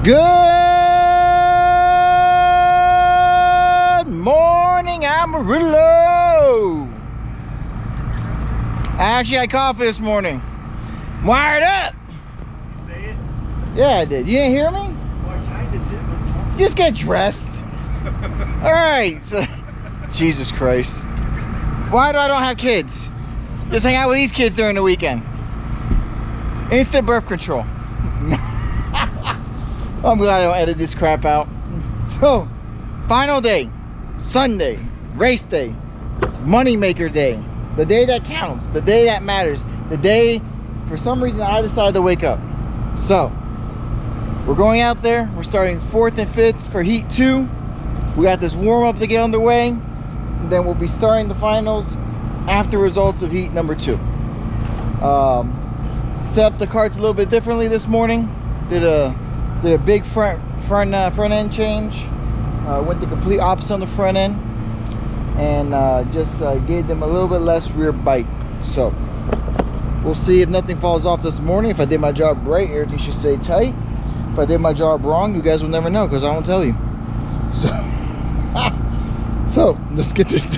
Good morning, Amarillo. Actually, I coffee this morning. Wired up. You say it? Yeah, I did. You didn't hear me? Well, I kind of did, but... Just get dressed. All right. So, Jesus Christ. Why do I don't have kids? Just hang out with these kids during the weekend. Instant birth control. I'm glad I don't edit this crap out. So, final day, Sunday, race day, money maker day, the day that counts, the day that matters, the day for some reason I decided to wake up. So, we're going out there. We're starting 4th and 5th for Heat 2. We got this warm up to get underway, and then we'll be starting the finals after results of Heat number 2. Set up the carts a little bit differently this morning. Did a big front end change. Went the complete opposite on the front end, and just gave them a little bit less rear bite. So we'll see if nothing falls off this morning. If I did my job right, everything should stay tight. If I did my job wrong, you guys will never know because I won't tell you. So let's get this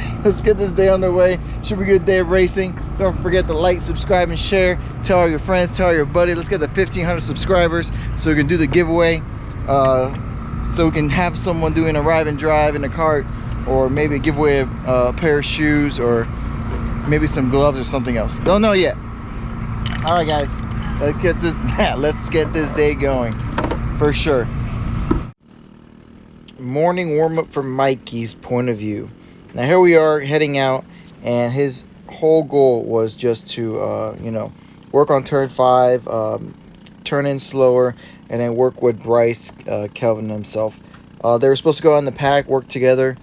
day on the way. Should be a good day of racing. Don't forget to like, subscribe, and share. Tell all your friends, tell all your buddies. Let's get to 1,500 subscribers so we can do the giveaway. So we can have someone doing a ride and drive in a cart, or maybe give away a pair of shoes, or maybe some gloves or something else. Don't know yet. All right, guys, let's get this day going for sure. Morning warm-up from Mikey's point of view. Now here we are heading out, and his whole goal was just to work on turn 5, turn in slower, and then work with Bryce, Kelvin himself. They were supposed to go on the pack, work together,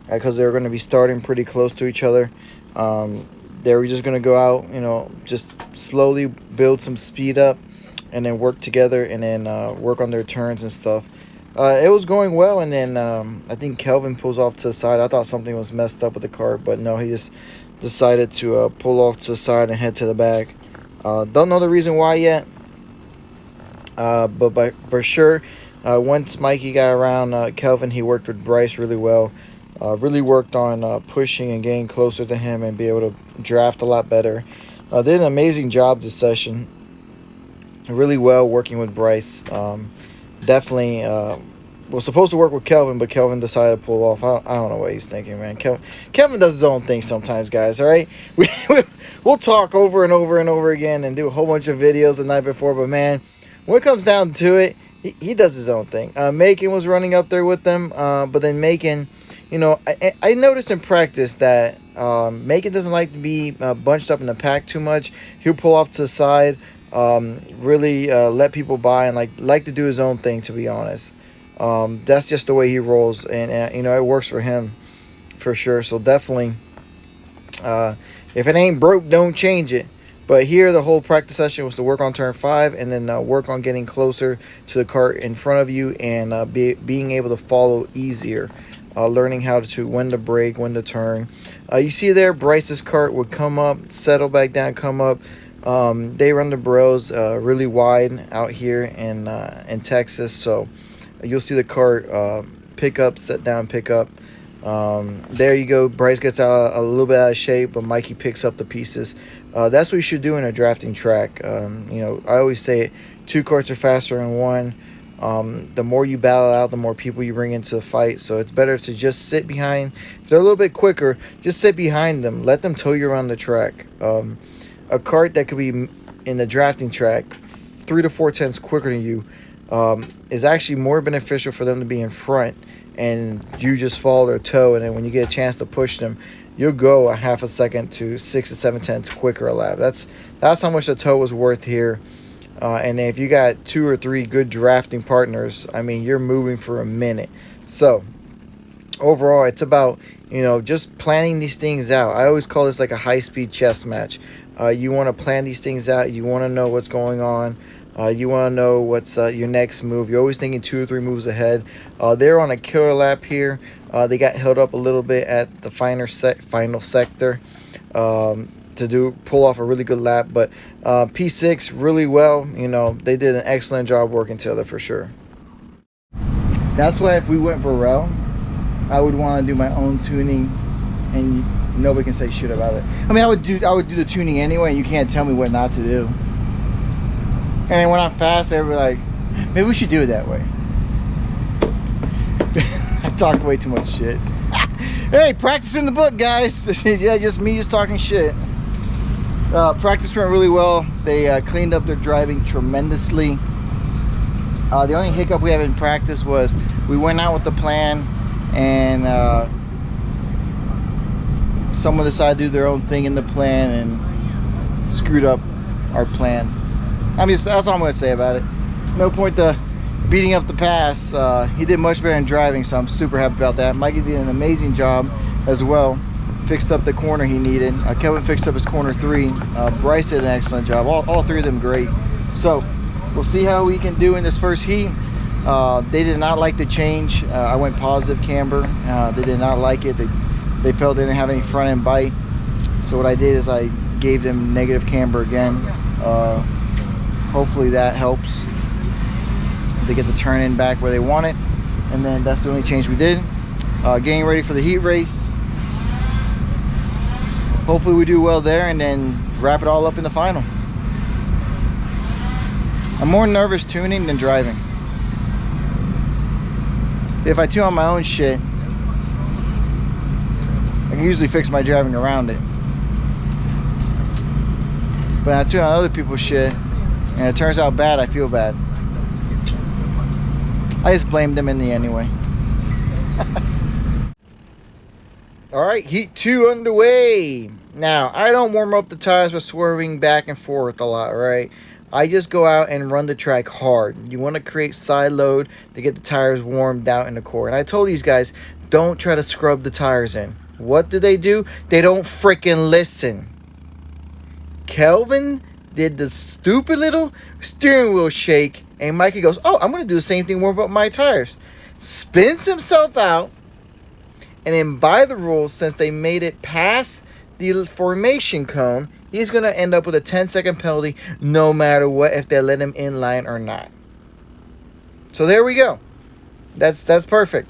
because they were going to be starting pretty close to each other. They were just going to go out, just slowly build some speed up, and then work together, and then work on their turns and stuff. It was going well, and then I think Kelvin pulls off to the side. I thought something was messed up with the cart, but no, he just decided to pull off to the side and head to the back. Don't know the reason why yet, but for sure, once Mikey got around Kelvin, he worked with Bryce really well. Really worked on pushing and getting closer to him and be able to draft a lot better. Did an amazing job this session. Really well working with Bryce. Definitely was supposed to work with Kelvin, but Kelvin decided to pull off. I don't know what he's thinking, man. Kelvin does his own thing sometimes, guys, all right? We'll talk over and over and over again and do a whole bunch of videos the night before, but, man, when it comes down to it, he does his own thing. Macon was running up there with them, but then Macon, I noticed in practice that Macon doesn't like to be bunched up in the pack too much. He'll pull off to the side, really let people by, and like to do his own thing, to be honest. That's just the way he rolls, and it works for him for sure. So definitely, if it ain't broke, don't change it. But here the whole practice session was to work on turn 5, and then work on getting closer to the cart in front of you, and being able to follow easier, learning how to when to brake, when to turn. You see there, Bryce's cart would come up, settle back down, come up. They run the bros really wide out here in Texas, so you'll see the cart pick up, set down, pick up. There you go. Bryce gets out a little bit out of shape, but Mikey picks up the pieces. That's what you should do in a drafting track. I always say 2 carts are faster than 1. The more you battle out, the more people you bring into the fight. So it's better to just sit behind. If they're a little bit quicker, just sit behind them. Let them tow you around the track. A cart that could be in the drafting track 3 to 4 tenths quicker than you is actually more beneficial for them to be in front, and you just follow their toe, and then when you get a chance to push them, you'll go a half a second to 6 to 7 tenths quicker a lap. That's how much the toe is worth here. And if you got 2 or 3 good drafting partners, I mean, you're moving for a minute. So overall, it's about just planning these things out. I always call this like a high-speed chess match. You want to plan these things out. You want to know what's going on. You want to know what's your next move. You're always thinking 2 or 3 moves ahead. They're on a killer lap here. They got held up a little bit at the final sector to pull off a really good lap. But P6 really well. They did an excellent job working together for sure. That's why if we went Burrell, I would want to do my own tuning, and nobody can say shit about it. I mean, I would do the tuning anyway, and you can't tell me what not to do. And then when I'm fast, everybody like, maybe we should do it that way. I talked way too much shit. Hey, practice in the book, guys. Yeah, just me just talking shit. Practice went really well. They cleaned up their driving tremendously. The only hiccup we had in practice was we went out with the plan, and someone decided to do their own thing in the plan and screwed up our plan. I mean, that's all I'm going to say about it. No point to beating up the pass. He did much better in driving, so I'm super happy about that. Mikey did an amazing job as well. Fixed up the corner he needed. Kelvin fixed up his corner 3. Bryce did an excellent job. All 3 of them great. So we'll see how we can do in this first heat. They did not like the change. I went positive camber. They did not like it. They felt they didn't have any front end bite. So what I did is I gave them negative camber again. Hopefully that helps. They get the turn in back where they want it. And then that's the only change we did. Getting ready for the heat race. Hopefully we do well there and then wrap it all up in the final. I'm more nervous tuning than driving. If I tune on my own shit, I can usually fix my driving around it. But when I tune on other people's shit and it turns out bad, I feel bad. I just blame them in the anyway. All right, heat 2 underway. Now, I don't warm up the tires by swerving back and forth a lot, right? I just go out and run the track hard. You want to create side load to get the tires warmed out in the core. And I told these guys, don't try to scrub the tires in. What do? They don't freaking listen. Kelvin did the stupid little steering wheel shake, and Mikey goes, oh, I'm going to do the same thing, warm up my tires. Spins himself out, and then by the rules, since they made it past the formation cone, he's going to end up with a 10-second penalty no matter what, if they let him in line or not. So there we go. That's perfect.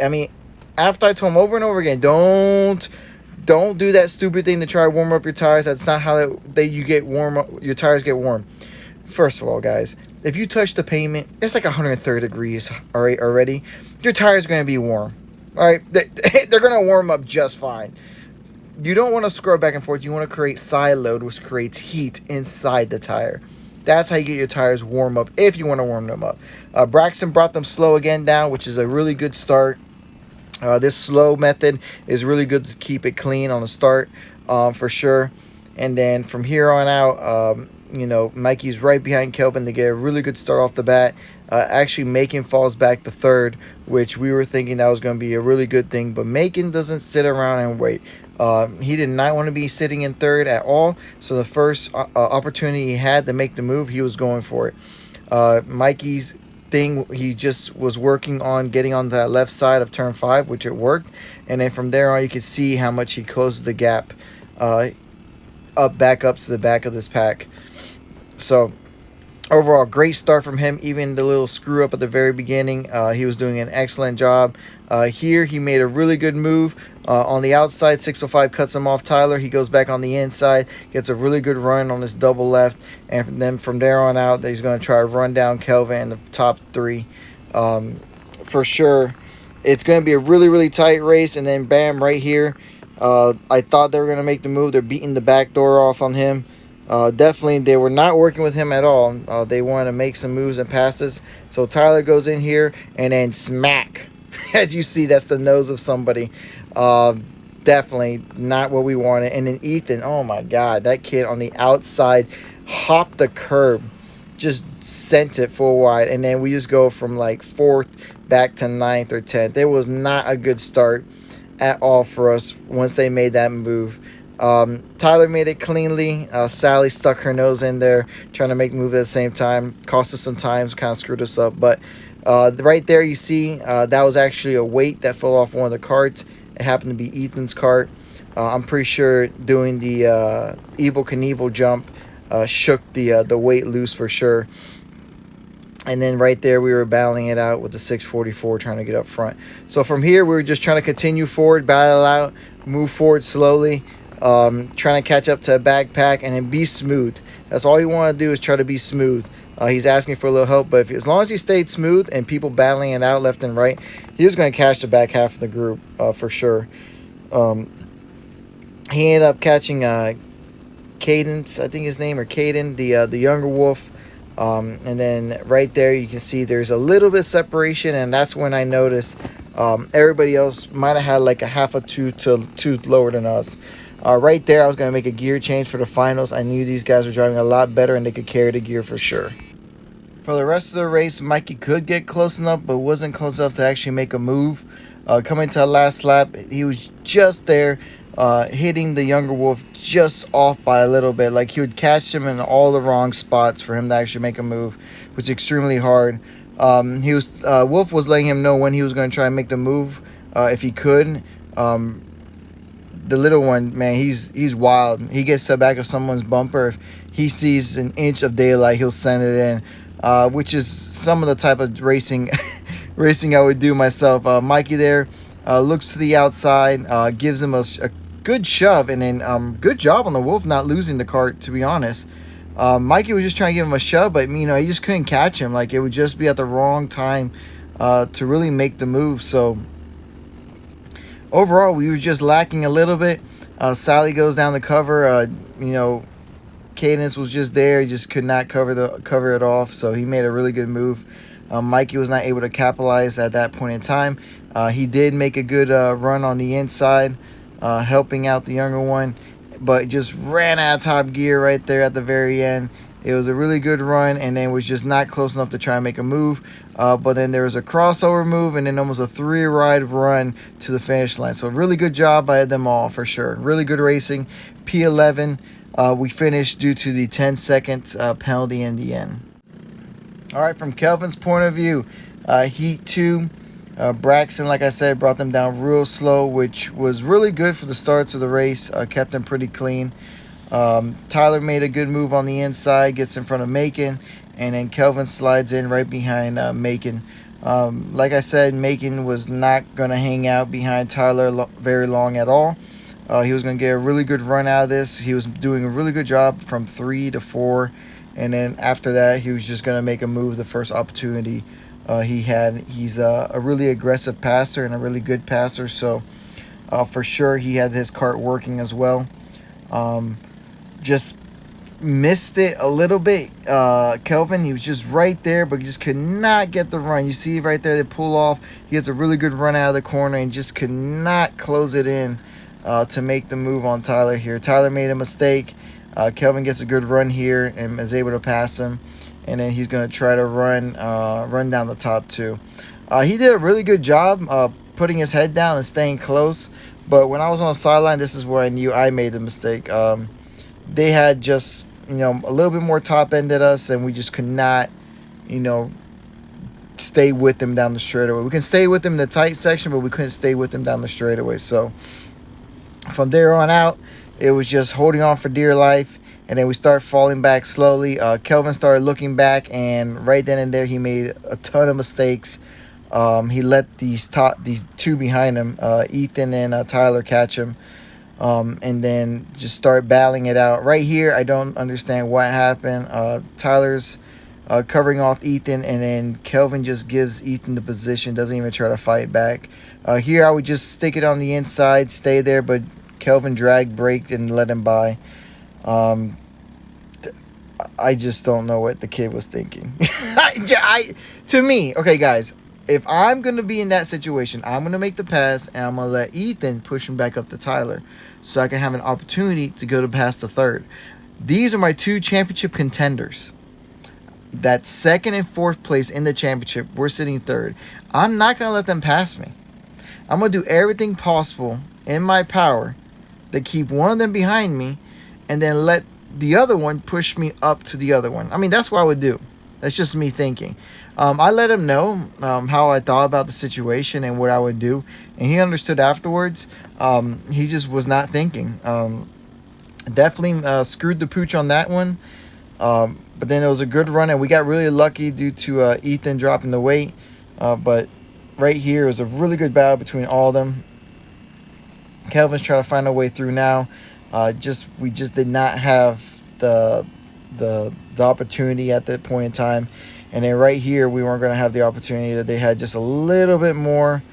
I mean, after I told him over and over again, don't do that stupid thing to try to warm up your tires. That's not how you get warm up. Your tires get warm. First of all, guys, if you touch the pavement, it's like 130 degrees already. Your tires are going to be warm. All right, they're going to warm up just fine. You don't want to scrub back and forth. You want to create side load, which creates heat inside the tire. That's how you get your tires warm up, if you want to warm them up. Braxton brought them slow again down, which is a really good start. This slow method is really good to keep it clean on the start, for sure. And then from here on out, you know, Mikey's right behind Kelvin to get a really good start off the bat. Actually, Macon falls back to third, which we were thinking that was going to be a really good thing. But Macon doesn't sit around and wait. He did not want to be sitting in third at all. So the first opportunity he had to make the move, he was going for it. Mikey's thing, he just was working on getting on that left side of turn 5, which it worked. And then from there on, you could see how much he closed the gap back up to the back of this pack. So overall, great start from him. Even the little screw up at the very beginning, he was doing an excellent job. Here, he made a really good move on the outside. 605 cuts him off Tyler. He goes back on the inside, gets a really good run on this double left. And then from there on out, he's going to try to run down Kelvin in the top 3. For sure, it's going to be a really, really tight race. And then, bam, right here, I thought they were going to make the move. They're beating the back door off on him. Definitely, they were not working with him at all. They wanted to make some moves and passes. So Tyler goes in here and then smack. As you see, that's the nose of somebody. Definitely not what we wanted. And then Ethan, oh my God, that kid on the outside hopped the curb, just sent it full wide. And then we just go from like 4th back to 9th or 10th. It was not a good start at all for us once they made that move. Tyler made it cleanly. Sally stuck her nose in there trying to make the move at the same time. Cost us some time, kind of screwed us up. But right there you see that was actually a weight that fell off one of the carts. It happened to be Ethan's cart. I'm pretty sure doing the Evel Knievel jump shook the weight loose for sure. And then right there, we were battling it out with the 644, trying to get up front. So from here, we were just trying to continue forward, battle out, move forward slowly, trying to catch up to a backpack, and then be smooth. That's all you want to do is try to be smooth. He's asking for a little help, but as long as he stayed smooth and people battling it out left and right, he was going to catch the back half of the group for sure. He ended up catching Cadence, I think his name, or Caden, the younger wolf. And then right there you can see there's a little bit of separation, and that's when I noticed everybody else might have had like a half a tooth lower than us. Right there I was going to make a gear change for the finals. I knew these guys were driving a lot better and they could carry the gear for sure. For the rest of the race, Mikey could get close enough, but wasn't close enough to actually make a move. Coming to the last lap, he was just there, hitting the younger wolf just off by a little bit. Like, he would catch him in all the wrong spots for him to actually make a move, which is extremely hard. Wolf was letting him know when he was going to try and make the move, if he could. The little one, man, he's wild. He gets to the back of someone's bumper. If he sees an inch of daylight, he'll send it in, which is some of the type of racing I would do myself. Mikey there looks to the outside, gives him a good shove, and then good job on the wolf not losing the cart, to be honest. Mikey was just trying to give him a shove, but he just couldn't catch him. Like, it would just be at the wrong time to really make the move. So overall, we were just lacking a little bit. Sally goes down the cover. Cadence was just there. He just could not cover it off. So he made a really good move. Mikey was not able to capitalize at that point in time. He did make a good run on the inside, helping out the younger one, but just ran out of top gear right there at the very end. It was a really good run, and then was just not close enough to try and make a move. But then there was a crossover move, and then almost a 3-ride run to the finish line. So really good job by them all, for sure. Really good racing. P11, we finished due to the 10-second penalty in the end. All right, from Kelvin's point of view, Heat 2, Braxton, like I said, brought them down real slow, which was really good for the starts of the race. Kept them pretty clean. Tyler made a good move on the inside, gets in front of Macon, and then Kelvin slides in right behind Macon. Like I said, Macon was not going to hang out behind Tyler very long at all. He was going to get a really good run out of this. He was doing a really good job from 3 to 4, and then after that, he was just going to make a move the first opportunity he had. He's a really aggressive passer and a really good passer, so for sure he had his kart working as well. Just missed it a little bit. Kelvin, he was just right there, but he just could not get the run. You see right there, they pull off. He gets a really good run out of the corner and just could not close it in to make the move on Tyler here. Tyler made a mistake. Kelvin gets a good run here and is able to pass him, and then he's going to try to run down the top two. He did a really good job putting his head down and staying close, but when I was on the sideline, this is where I knew I made a mistake. They had just, a little bit more top end at us, and we just could not, stay with them down the straightaway. We can stay with them in the tight section, but we couldn't stay with them down the straightaway. So from there on out, it was just holding on for dear life, and then we start falling back slowly. Kelvin started looking back, and right then and there, he made a ton of mistakes. He let these two behind him, Ethan and Tyler, catch him. And then just start battling it out. Right here, I don't understand what happened. Tyler's covering off Ethan, and then Kelvin just gives Ethan the position, doesn't even try to fight back. Here, I would just stick it on the inside, stay there, but Kelvin dragged, braked, and let him by. I just don't know what the kid was thinking. To me, okay, guys, if I'm going to be in that situation, I'm going to make the pass, and I'm going to let Ethan push him back up to Tyler so I can have an opportunity to go to past the third. These are my two championship contenders. That second and fourth place in the championship, we're sitting third. I'm not going to let them pass me. I'm going to do everything possible in my power to keep one of them behind me and then let the other one push me up to the other one. I mean, that's what I would do. That's just me thinking. I let him know how I thought about the situation and what I would do, and he understood afterwards. He just was not thinking. Definitely screwed the pooch on that one. But then it was a good run, and we got really lucky due to Ethan dropping the weight. But right here is a really good battle between all of them. Kelvin's trying to find a way through now. We just did not have the opportunity at that point in time. And then right here, we weren't going to have the opportunity. That they had just a little bit more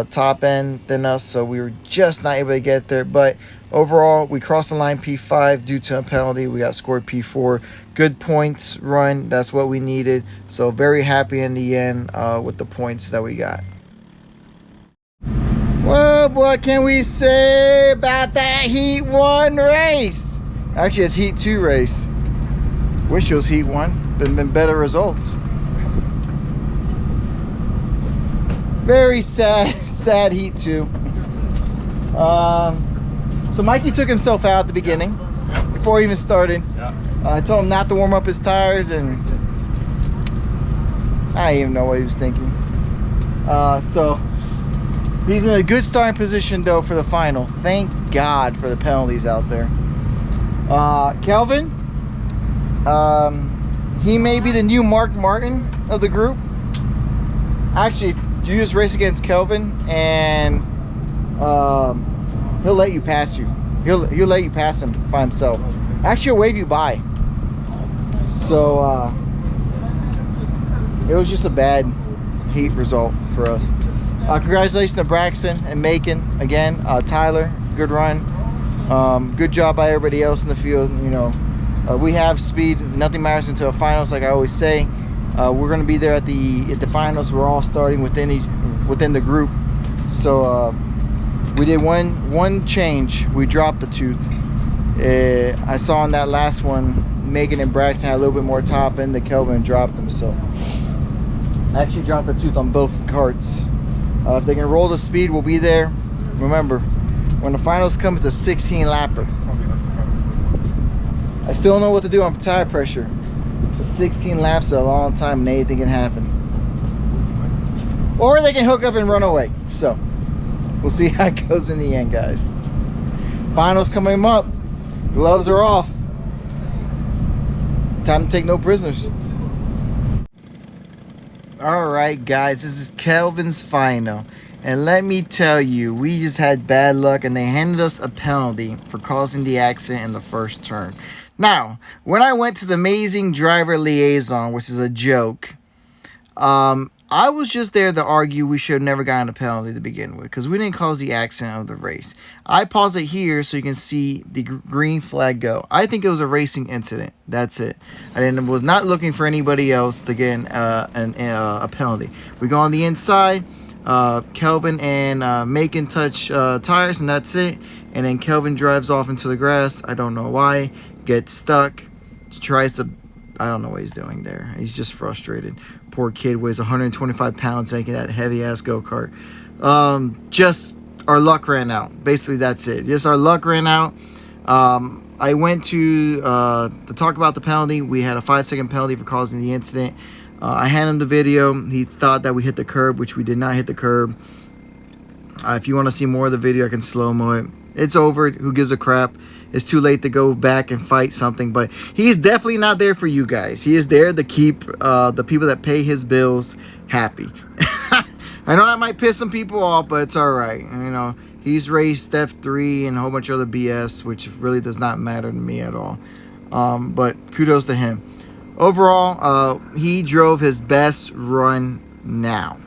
top end than us, so we were just not able to get there. But overall, we crossed the line P5 due to a penalty. We got scored P4. Good points run. That's what we needed. So very happy in the end with the points that we got. Well, what can we say about that Heat 1 race? Actually, it's Heat 2 race. Wish it was Heat 1. Been better results. Very sad Heat 2. So Mikey took himself out at the beginning, before he even started. I told him not to warm up his tires, and I didn't even know what he was thinking. So he's in a good starting position though for the final. Thank God for the penalties out there. Kelvin, he may be the new Mark Martin of the group. Actually, you just race against Kelvin, and he'll let you pass you. He'll let you pass him by himself. Actually, he'll wave you by. So it was just a bad heat result for us. Congratulations to Braxton and Macon again. Tyler, good run. Good job by everybody else in the field. You know, we have speed. Nothing matters until finals, like I always say. We're going to be there at the finals. We're all starting within the group. So we did one change. We dropped the tooth. I saw on that last one, Megan and Braxton had a little bit more top end. The Kelvin dropped them. So I actually dropped the tooth on both carts. If they can roll the speed, we'll be there. Remember, when the finals come, it's a 16 lapper. I still don't know what to do on tire pressure. 16 laps is a long time, and anything can happen. Or they can hook up and run away. So we'll see how it goes in the end, guys. Finals coming up. Gloves are off. Time to take no prisoners. All right, guys, this is Kelvin's final. And let me tell you, we just had bad luck, and they handed us a penalty for causing the accident in the first turn. Now, when I went to the Amazing Driver Liaison, which is a joke, I was just there to argue we should have never gotten a penalty to begin with, because we didn't cause the accident of the race. I pause it here so you can see the green flag go. I think it was a racing incident. That's it. I was not looking for anybody else to get a penalty. We go on the inside. Kelvin and Macon touch tires, and that's it. And then Kelvin drives off into the grass. I don't know why. Gets stuck. Tries to... I don't know what he's doing there. He's just frustrated. Poor kid weighs 125 pounds making that heavy-ass go-kart. Just our luck ran out. Basically, that's it. Just our luck ran out. I went to talk about the penalty. We had a 5-second penalty for causing the incident. I handed him the video. He thought that we hit the curb, which we did not hit the curb. If you want to see more of the video, I can slow-mo it. It's over. Who gives a crap? It's too late to go back and fight something, but he's definitely not there for you guys. He is there to keep the people that pay his bills happy. I know that might piss some people off, but it's all right. You know, he's raced F3 and a whole bunch of other BS, which really does not matter to me at all. But kudos to him. Overall, he drove his best run now.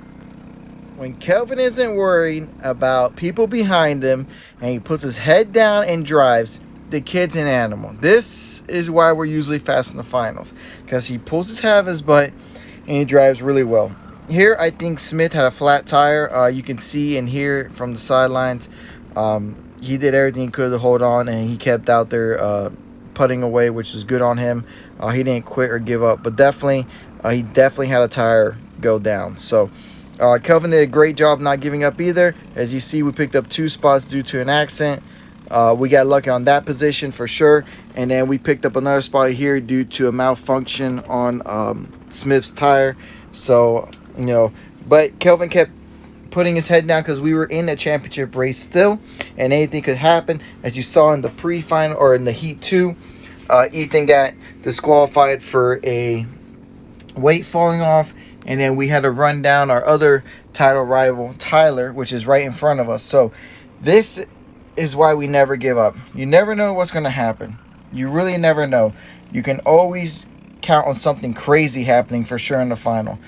When Kelvin isn't worried about people behind him and he puts his head down and drives, the kid's an animal. This is why we're usually fast in the finals, because he pulls his head out of his butt and he drives really well. Here, I think Smith had a flat tire. You can see and hear from the sidelines. He did everything he could to hold on, and he kept out there putting away, which was good on him. He didn't quit or give up, but definitely, he definitely had a tire go down. So Kelvin did a great job not giving up either. As you see, we picked up 2 spots due to an accident. We got lucky on that position for sure. And then we picked up another spot here due to a malfunction on Smith's tire. So, you know, but Kelvin kept putting his head down because we were in a championship race still, and anything could happen. As you saw in the pre-final or in the Heat 2, Ethan got disqualified for a weight falling off, and then we had to run down our other title rival, Tyler, which is right in front of us. So this is why we never give up. You never know what's going to happen. You really never know. You can always count on something crazy happening for sure in the final.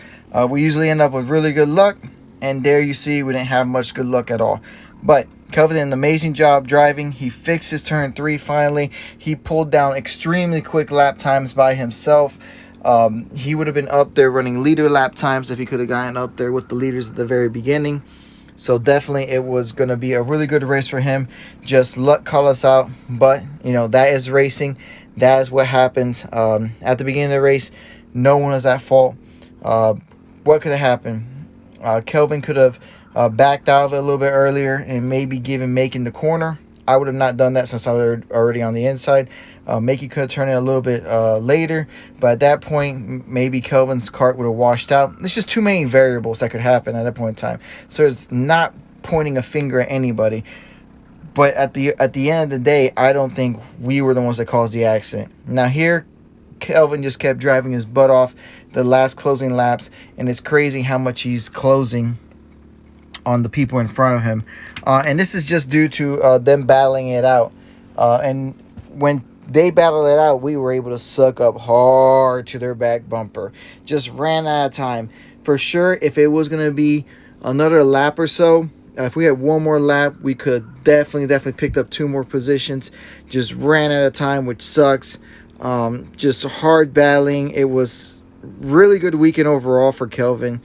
We usually end up with really good luck, and there you see we didn't have much good luck at all. But Kelvin did an amazing job driving. He fixed his turn 3 finally. He pulled down extremely quick lap times by himself. He would have been up there running leader lap times if he could have gotten up there with the leaders at the very beginning. So definitely it was going to be a really good race for him. Just luck call us out. But, you know, that is racing. That is what happens. At the beginning of the race, no one was at fault. What could have happened? Kelvin could have backed out of it a little bit earlier and maybe given Macon the corner. I would have not done that since I was already on the inside. Mikey could have turned it a little bit later, but at that point, maybe Kelvin's kart would have washed out. There's just too many variables that could happen at that point in time. So it's not pointing a finger at anybody. But at the end of the day, I don't think we were the ones that caused the accident. Now here, Kelvin just kept driving his butt off the last closing laps, and it's crazy how much he's closing on the people in front of him. And this is just due to them battling it out. And when they battled it out, we were able to suck up hard to their back bumper. Just ran out of time. For sure, if it was going to be another lap or so, if we had one more lap, we could definitely picked up 2 more positions. Just ran out of time, which sucks. Just hard battling. It was really good weekend overall for Kelvin.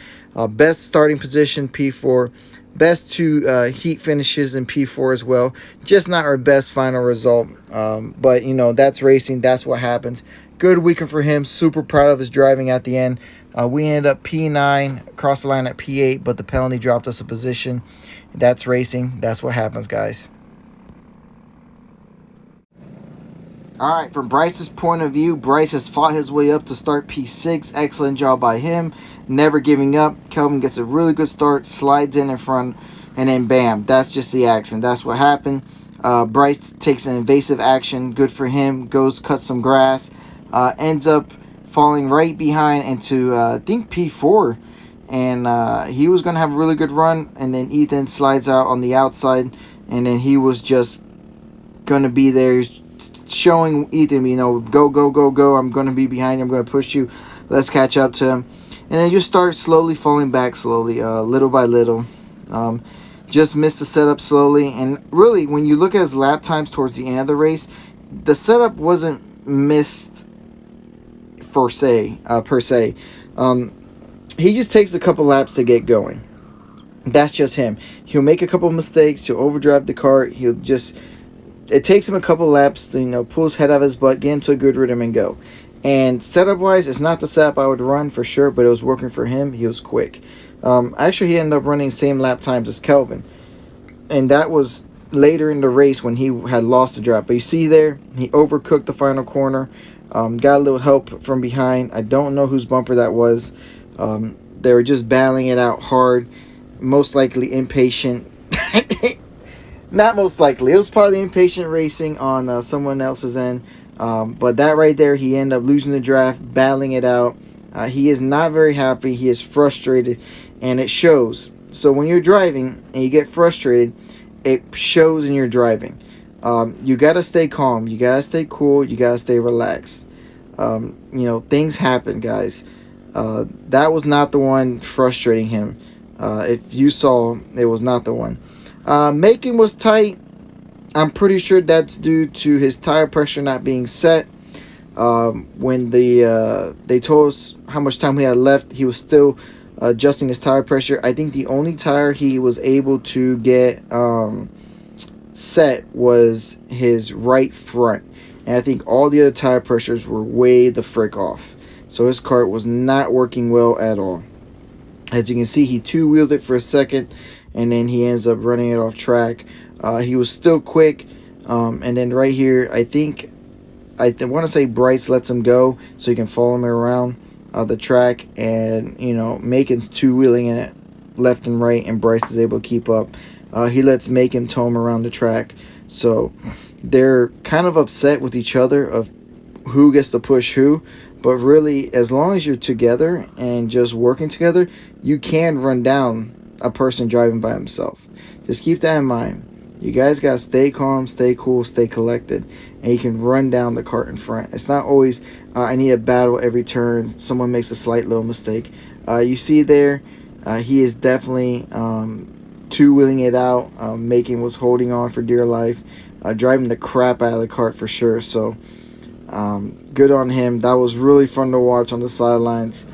Best starting position, P4. Best 2 heat finishes in P4 as well. Just not our best final result. But, you know, that's racing. That's what happens. Good weekend for him. Super proud of his driving at the end. We ended up P9, across the line at P8, but the penalty dropped us a position. That's racing. That's what happens, guys. All right, from Bryce's point of view, Bryce has fought his way up to start P6. Excellent job by him. Never giving up. Kelvin gets a really good start, slides in front, and then bam, that's just the accident. That's what happened. Bryce takes an evasive action. Good for him. Goes, cuts some grass. Ends up falling right behind into, I think, P4. And he was going to have a really good run. And then Ethan slides out on the outside. And then he was just going to be there, showing Ethan, you know, go, go, go, go. I'm going to be behind you. I'm going to push you. Let's catch up to him. And then you start slowly falling back slowly, little by little. Just missed the setup slowly. And really, when you look at his lap times towards the end of the race, the setup wasn't missed per se. He just takes a couple laps to get going. That's just him. He'll make a couple mistakes. He'll overdrive the kart. It takes him a couple laps to, you know, pull his head out of his butt, get into a good rhythm, and go. And setup-wise, it's not the setup I would run for sure, but it was working for him. He was quick. Actually, he ended up running the same lap times as Kelvin. And that was later in the race when he had lost the drive. But you see there, he overcooked the final corner. Got a little help from behind. I don't know whose bumper that was. They were just battling it out hard. Most likely impatient. Not most likely. It was probably impatient racing on someone else's end. But that right there, he ended up losing the draft, battling it out. He is not very happy. He is frustrated, and it shows. So when you're driving and you get frustrated, it shows in your driving. You got to stay calm. You got to stay cool. You got to stay relaxed. You know, things happen, guys. That was not the one frustrating him. If you saw, it was not the one. Macon was tight. I'm pretty sure that's due to his tire pressure not being set. When they told us how much time we had left, he was still adjusting his tire pressure. I think the only tire he was able to get set was his right front. And I think all the other tire pressures were way the frick off. So his kart was not working well at all. As you can see, he two-wheeled it for a second, and then he ends up running it off track. He was still quick, and then right here, I want to say Bryce lets him go so he can follow him around the track, and, you know, Macon's two-wheeling it left and right, and Bryce is able to keep up. He lets Macon tow him around the track, so they're kind of upset with each other of who gets to push who. But really, as long as you're together and just working together, you can run down a person driving by himself. Just keep that in mind. You guys got to stay calm, stay cool, stay collected, and you can run down the cart in front. It's not always, I need a battle every turn. Someone makes a slight little mistake. You see there, he is definitely two-wheeling it out. Macon was holding on for dear life, driving the crap out of the cart for sure. So good on him. That was really fun to watch on the sidelines.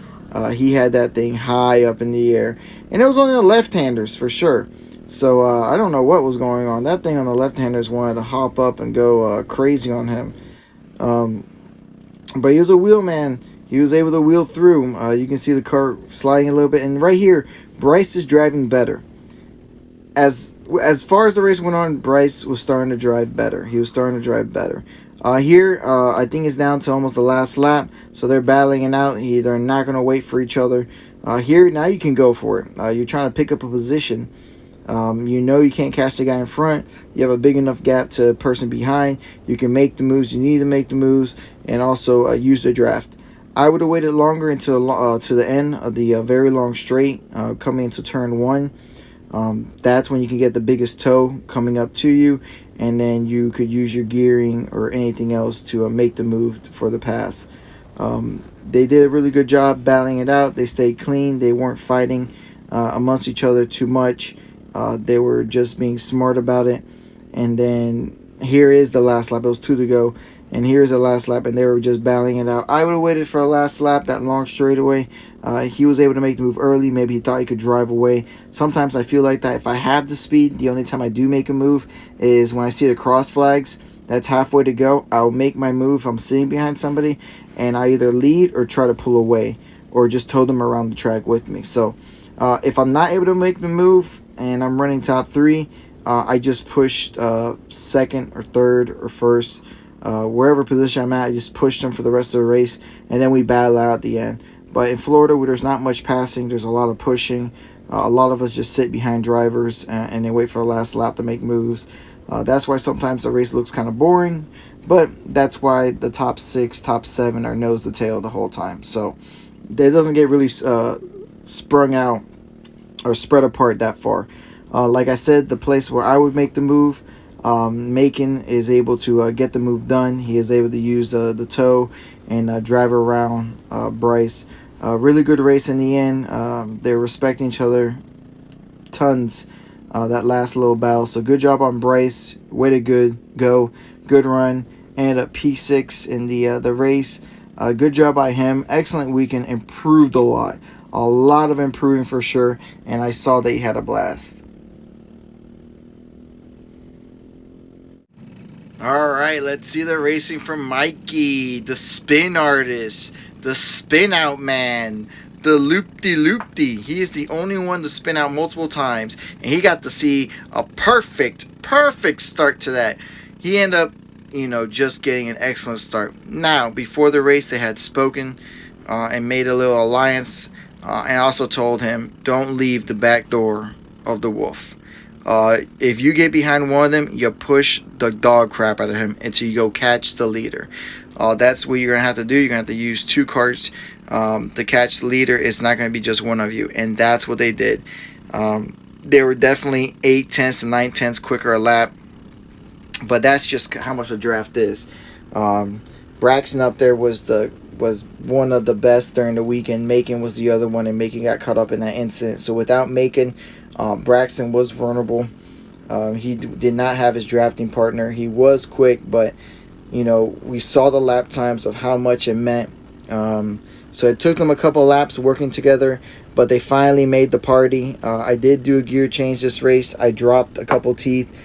He had that thing high up in the air. And it was only the left-handers for sure. So I don't know what was going on. That thing on the left-handers wanted to hop up and go crazy on him. But he was a wheelman. He was able to wheel through. You can see the car sliding a little bit. And right here, Bryce is driving better. As far as the race went on, Bryce was starting to drive better. He was starting to drive better. Here, I think it's down to almost the last lap. So they're battling it out. They're not going to wait for each other. Here, now you can go for it. You're trying to pick up a position. You know you can't catch the guy in front. You have a big enough gap to the person behind. You can make the moves you need to make the moves, and also use the draft. I would have waited longer until to the end of the very long straight coming into turn 1. That's when you can get the biggest toe coming up to you, and then you could use your gearing or anything else to make the move for the pass. They did a really good job battling it out. They stayed clean. They weren't fighting amongst each other too much. They were just being smart about it. And then here is the last lap. It was 2 to go. And here's the last lap, and they were just battling it out. I would have waited for a last lap, that long straightaway. He was able to make the move early. Maybe he thought he could drive away. Sometimes I feel like that. If I have the speed, the only time I do make a move is when I see the cross flags. That's halfway to go. I'll make my move if I'm sitting behind somebody, and I either lead or try to pull away or just tow them around the track with me. So if I'm not able to make the move and I'm running top 3, I just pushed second or third or first. Wherever position I'm at, I just pushed them for the rest of the race, and then we battle out at the end. But in Florida, where there's not much passing, there's a lot of pushing. A lot of us just sit behind drivers and they wait for the last lap to make moves. That's why sometimes the race looks kind of boring, but that's why the top 6, top 7 are nose to tail the whole time. So it doesn't get really sprung out or spread apart that far. Like I said, the place where I would make the move, Macon is able to get the move done. He is able to use the toe and drive around Bryce. Really good race in the end. They're respecting each other tons that last little battle. So good job on Bryce. Way to go. Good run. And a P6 in the race. Good job by him. Excellent weekend. Improved a lot. A lot of improving for sure. And I saw that he had a blast. Alright, let's see the racing from Mikey, the spin artist, the spin out man, the loop-de-loop-de. He is the only one to spin out multiple times, and he got to see a perfect start to that. He ended up, just getting an excellent start. Now, before the race, they had spoken and made a little alliance, and also told him, don't leave the back door of the Wolf. If you get behind one of them, you push the dog crap out of him until you go catch the leader. That's what you're going to have to do. You're going to have to use 2 carts to catch the leader. It's not going to be just one of you. And that's what they did. They were definitely 8/10 to 9/10 quicker a lap. But that's just how much the draft is. Braxton up there was one of the best during the weekend. Macon was the other one, and Macon got caught up in that incident. So without Macon, Braxton was vulnerable. He did not have his drafting partner. He was quick, but we saw the lap times of how much it meant. So it took them a couple laps working together, but they finally made the party. I did do a gear change this race. I dropped a couple teeth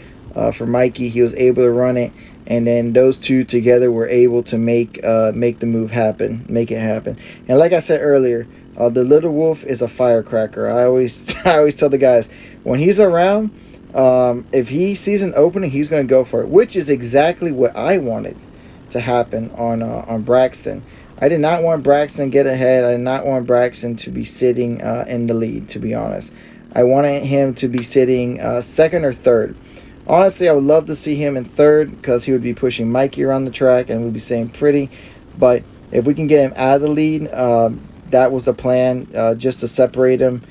for Mikey. He was able to run it, and then those two together were able to make the move happen, make it happen. And like I said earlier, the little wolf is a firecracker. I always tell the guys, when he's around, if he sees an opening, he's going to go for it, which is exactly what I wanted to happen on Braxton. I did not want Braxton to get ahead. I did not want Braxton to be sitting in the lead, to be honest. I wanted him to be sitting second or third. Honestly, I would love to see him in third because he would be pushing Mikey around the track and we'd be saying pretty. But if we can get him out of the lead, that was the plan, just to separate him,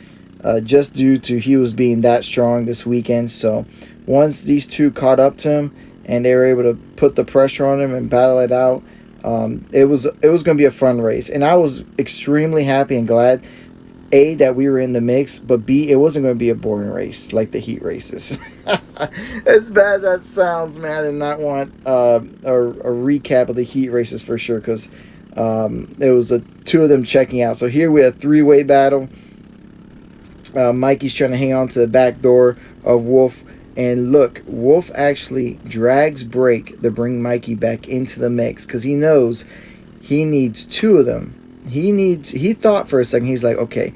just due to he was being that strong this weekend. So once these two caught up to him and they were able to put the pressure on him and battle it out, it was going to be a fun race. And I was extremely happy and glad, A, that we were in the mix, but B, it wasn't going to be a boring race like the heat races. As bad as that sounds, man, I did not want a recap of the heat races for sure, because it was two of them checking out. So here we have a three-way battle. Mikey's trying to hang on to the back door of Wolf. And look, Wolf actually drags brake to bring Mikey back into the mix, because he knows he needs two of them. He thought for a second, he's like, okay,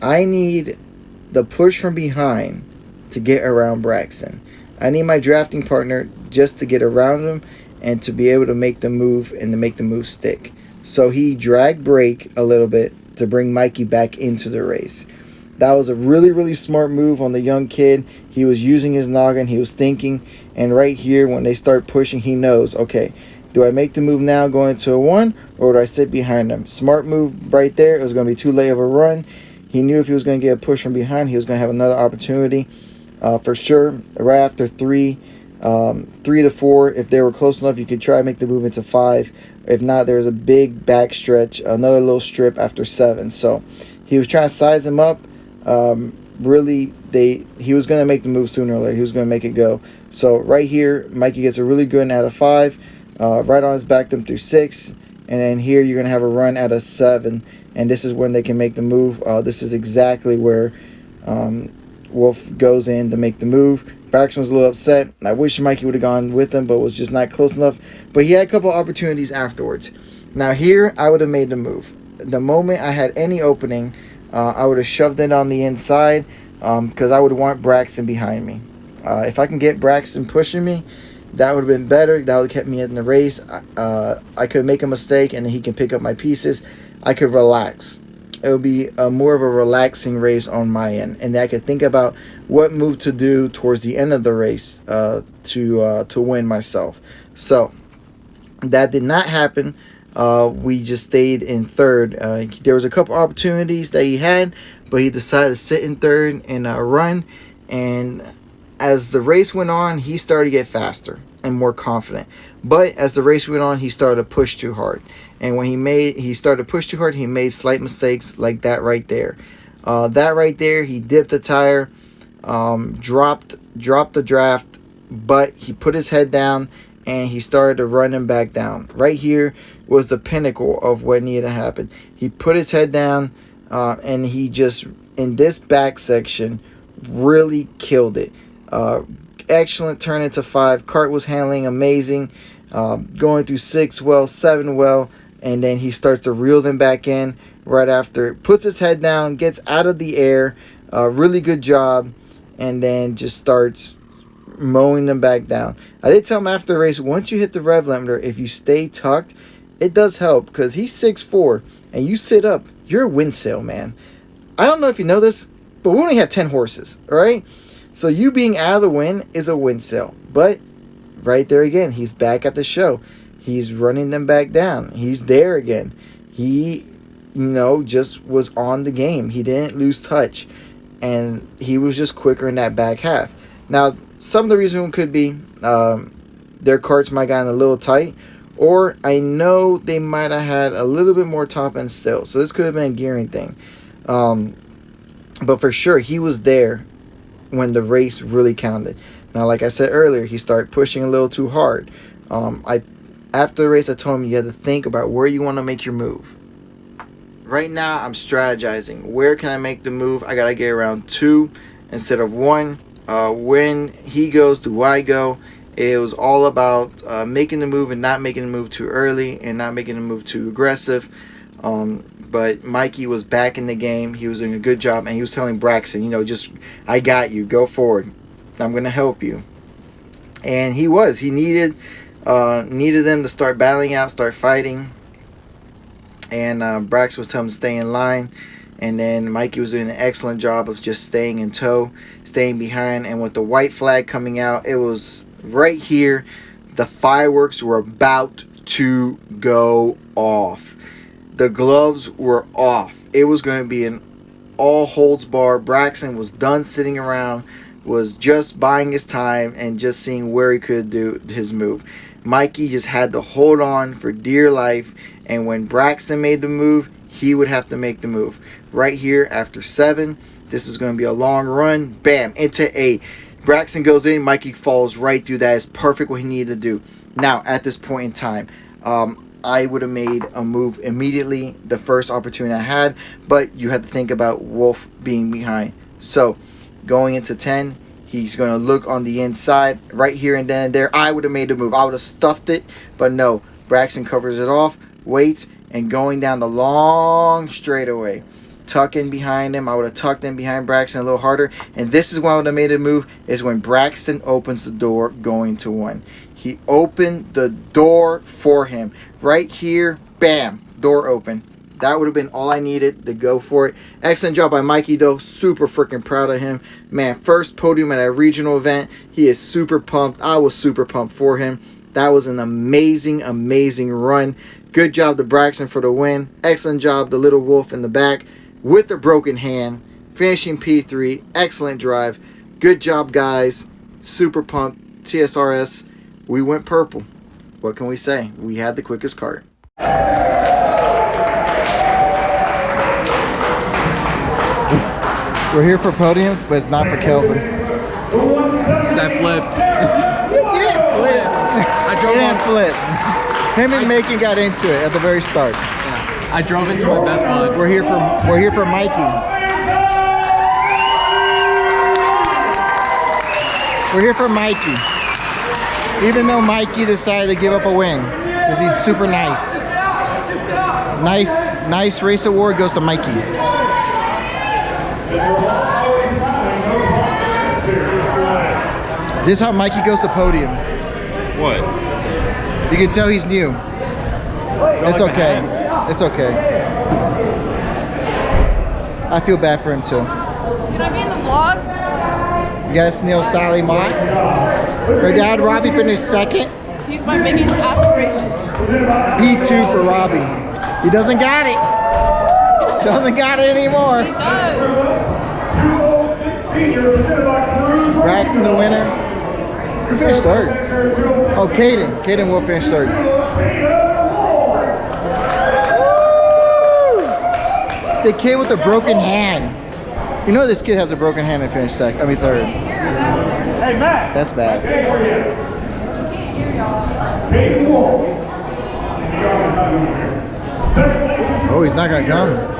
I need the push from behind to get around Braxton. I need my drafting partner just to get around him and to be able to make the move and to make the move stick. So he dragged brake a little bit to bring Mikey back into the race. That was a really, really smart move on the young kid. He was using his noggin. He was thinking. And right here, when they start pushing, he knows, okay, do I make the move now going to a 1, or do I sit behind them? Smart move right there. It was going to be too late of a run. He knew if he was going to get a push from behind, he was going to have another opportunity for sure. Right after 3 to 4, if they were close enough, you could try to make the move into 5. If not, there's a big back stretch, another little strip after 7. So he was trying to size him up. Really, he was going to make the move sooner or later. He was going to make it go. So right here, Mikey gets a really good out of 5. Right on his back them through 6. And then here you're going to have a run out of 7. And this is when they can make the move. This is exactly where Wolf goes in to make the move. Braxton was a little upset. I wish Mikey would have gone with him, but was just not close enough. But he had a couple opportunities afterwards. Now here, I would have made the move. The moment I had any opening, I would have shoved it on the inside, because I would want Braxton behind me. If I can get Braxton pushing me, that would have been better. That would have kept me in the race. I could make a mistake and then he can pick up my pieces. I could relax. It would be more of a relaxing race on my end, and I could think about what move to do towards the end of the race to win myself. So that did not happen. We just stayed in third. There was a couple opportunities that he had, but he decided to sit in third and run. And as the race went on, he started to get faster and more confident. But as the race went on, he started to push too hard. And when he started to push too hard, he made slight mistakes like that right there. That right there, he dipped the tire, dropped the draft, but he put his head down and he started to run him back down. Right here was the pinnacle of what needed to happen. He put his head down, and he just, in this back section, really killed it. Excellent turn into 5. Kart was handling amazing. Going through 6 well, 7 well, and then he starts to reel them back in right after. Puts his head down, gets out of the air. Really good job. And then just starts mowing them back down. I did tell him after the race, once you hit the rev limiter, if you stay tucked, it does help, because he's 6'4", and you sit up, you're a wind sail, man. I don't know if you know this, but we only have 10 horses, all right? So you being out of the wind is a wind sail. But right there again, he's back at the show. He's running them back down. He's there again. He, just was on the game. He didn't lose touch. And he was just quicker in that back half. Now, some of the reason could be their carts might have gotten a little tight. Or I know they might have had a little bit more top end still. So this could have been a gearing thing. But for sure, he was there when the race really counted. Now, like I said earlier, he started pushing a little too hard. After the race, I told him you had to think about where you want to make your move. Right now, I'm strategizing. Where can I make the move? I got to get around 2 instead of 1. When he goes, do I go? It was all about making the move and not making the move too early and not making the move too aggressive. But Mikey was back in the game. He was doing a good job, and he was telling Braxton, just, I got you. Go forward. I'm going to help you. And he was. He needed them to start battling out, start fighting. And Braxton was telling him to stay in line. And then Mikey was doing an excellent job of just staying in tow, staying behind. And with the white flag coming out, it was right here. The fireworks were about to go off. The gloves were off. It was going to be an all holds bar. Braxton was done sitting around, was just buying his time and just seeing where he could do his move. Mikey just had to hold on for dear life, and when Braxton made the move, he would have to make the move. Right here after 7, this is going to be a long run. Bam, into 8. Braxton goes in, Mikey falls right through. That is perfect what he needed to do. Now, at this point in time, I would have made a move immediately the first opportunity I had, but you had to think about Wolf being behind. So, going into 10, he's going to look on the inside right here and then and there. I would have made the move. I would have stuffed it, but no. Braxton covers it off, waits, and going down the long straightaway. Tuck in behind him. I would have tucked in behind Braxton a little harder. And this is when I would have made a move, is when Braxton opens the door going to 1. He opened the door for him. Right here, bam, door open. That would have been all I needed to go for it. Excellent job by Mikey, though. Super freaking proud of him. Man, first podium at a regional event. He is super pumped. I was super pumped for him. That was an amazing, amazing run. Good job to Braxton for the win. Excellent job to Little Wolf in the back with the broken hand. Finishing P3. Excellent drive. Good job, guys. Super pumped. TSRS. We went purple. What can we say? We had the quickest kart. We're here for podiums, but it's not for Kelvin. Because I flipped. You didn't flip. I drove You didn't on. flip. Him and Mikey got into it at the very start. Yeah, I drove into my best bud. We're here for Mikey. We're here for Mikey. Even though Mikey decided to give up a win, because he's super nice. Nice race award goes to Mikey. This is how Mikey goes to podium. What? You can tell he's new. It's okay. It's okay. I feel bad for him too. Can I be in the vlog? Yes, Neil Sally Mott. Her dad, Robbie, finished 2nd. He's my biggest aspiration. P2 for Robbie. He doesn't got it. Doesn't got it anymore. He does. Braxton the winner. Who finished 3rd? Oh, Caden. Caden will finish 3rd. The kid with the broken hand. You know this kid has a broken hand and finished 2nd. I mean 3rd. Hey, Matt. That's bad. Oh, he's not gonna come.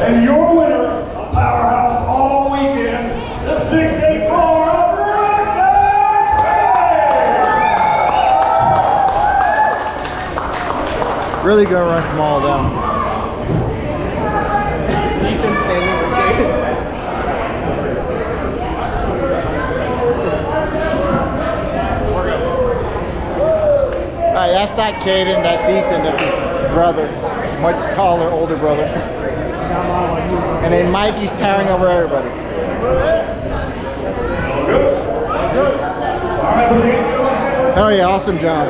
And your winner, a powerhouse all weekend, the 6'8" car of Raceway! Really gonna run from all of them. Ethan standing with Caden. Alright, that's not Caden, that's Ethan, that's his brother. Much taller, older brother. And then Mikey's towering over everybody. Oh yeah, awesome job.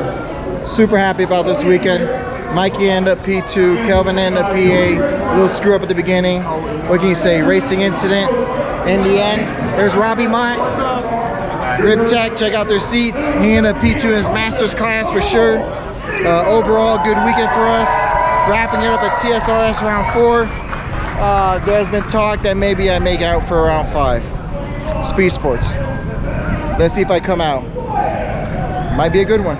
Super happy about this weekend. Mikey ended up P2, Kelvin ended up P8. A little screw up at the beginning. What can you say? Racing incident. In the end, there's Robbie Mott. Rip Tech, check out their seats. He ended up P2 in his master's class for sure. Overall, good weekend for us. Wrapping it up at TSRS round 4. There's been talk that maybe I make out for round 5. Speed Sports. Let's see if I come out. Might be a good one.